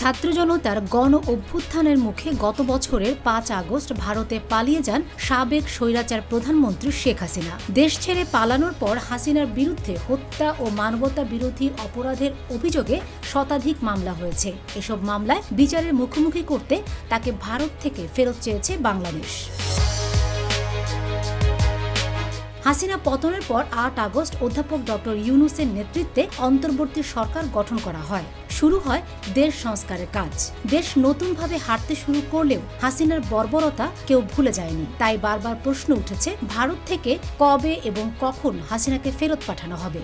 ছাত্র জনতার গণ অভ্যুত্থানের মুখে গত বছরের ৫ আগস্ট ভারতে পালিয়ে যান সাবেক স্বৈরাচার প্রধানমন্ত্রী শেখ হাসিনা। দেশ ছেড়ে পালানোর পর হাসিনার বিরুদ্ধে হত্যা ও মানবতা বিরোধী অপরাধের অভিযোগে শতাধিক মামলা হয়েছে। এসব মামলায় বিচারের মুখোমুখি করতে তাকে ভারত থেকে ফেরত চেয়েছে বাংলাদেশ। হাসিনা পতনের পর ৮ আগস্ট অধ্যাপক ডক্টর ইউনূসের নেতৃত্বে অন্তর্বর্তী সরকার গঠন করা হয়। শুরু হয় দেশ সংস্কারের কাজ। দেশ নতুনভাবে হাঁটতে শুরু করলেও হাসিনার বর্বরতা কেউ ভুলে যায়নি। তাই বারবার প্রশ্ন উঠেছে, ভারত থেকে কবে এবং কখন হাসিনাকে ফেরত পাঠানো হবে।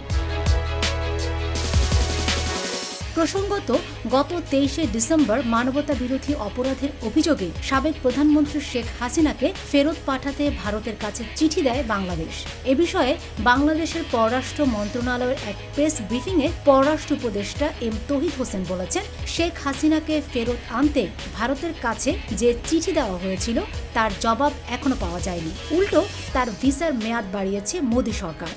প্রসঙ্গত, গত ২৩শে ডিসেম্বর মানবতা বিরোধী অপরাধের অভিযোগে সাবেক প্রধানমন্ত্রী শেখ হাসিনাকে ফেরত পাঠাতে ভারতের কাছে চিঠি দেয় বাংলাদেশ। এ বিষয়ে বাংলাদেশের পররাষ্ট্র মন্ত্রণালয়ের এক প্রেস ব্রিফিংয়ে পররাষ্ট্র উপদেষ্টা এম তৌহিদ হোসেন বলেছেন, শেখ হাসিনাকে ফেরত আনতে ভারতের কাছে যে চিঠি দেওয়া হয়েছিল তার জবাব এখনো পাওয়া যায়নি। উল্টো তার ভিসার মেয়াদ বাড়িয়েছে মোদি সরকার।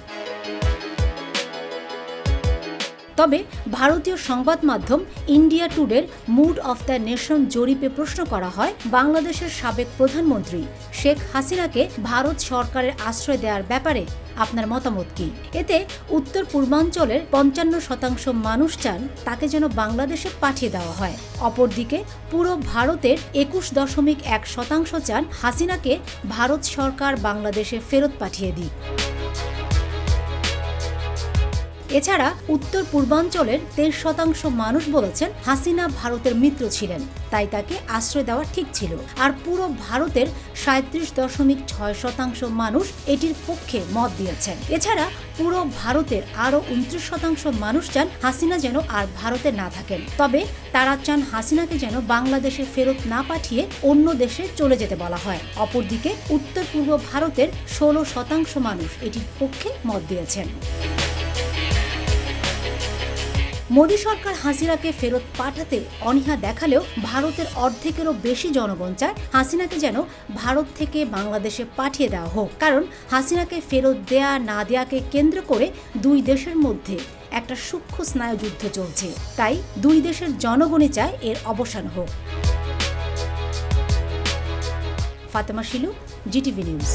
তবে ভারতীয় সংবাদ মাধ্যম ইন্ডিয়া টুডের মুড অফ দ্য নেশন জরিপে প্রশ্ন করা হয়, বাংলাদেশের সাবেক প্রধানমন্ত্রী শেখ হাসিনাকে ভারত সরকারের আশ্রয় দেওয়ার ব্যাপারে আপনার মতামত কি? এতে উত্তর পূর্বাঞ্চলের ৫৫% মানুষ চান তাকে যেন বাংলাদেশে পাঠিয়ে দেওয়া হয়। অপরদিকে পুরো ভারতের ২১.১% চান হাসিনাকে ভারত সরকার বাংলাদেশে ফেরত পাঠিয়ে দিক। এছাড়া উত্তর পূর্বাঞ্চলের ২৩% মানুষ বলেছেন হাসিনা ভারতের মিত্র ছিলেন, তাই তাকে আশ্রয় দেওয়া ঠিক ছিল। আর পুরো ভারতের ৩৭.৬% মানুষ এটির পক্ষে মত দিয়েছেন। এছাড়া পুরো ভারতের আরও ২৯% মানুষ চান হাসিনা যেন আর ভারতে না থাকেন, তবে তারা চান হাসিনাকে যেন বাংলাদেশে ফেরত না পাঠিয়ে অন্য দেশে চলে যেতে বলা হয়। অপরদিকে উত্তর পূর্ব ভারতের ১৬% মানুষ এটির পক্ষে মত দিয়েছেন। মোদি সরকার হাসিনাকে ফেরত পাঠাতে অনীহা দেখালেও ভারতের অর্ধেকেরও বেশি জনগণ চায় হাসিনাকে যেন ভারত থেকে বাংলাদেশে পাঠিয়ে দেওয়া হোক। কারণ হাসিনাকে ফেরত দেয়া না দেয়াকে কেন্দ্র করে দুই দেশের মধ্যে একটা সূক্ষ্ম স্নায়ুযুদ্ধ চলছে। তাই দুই দেশের জনগণই চায় এর অবসান হোক। Fatema Shilu, GTV news.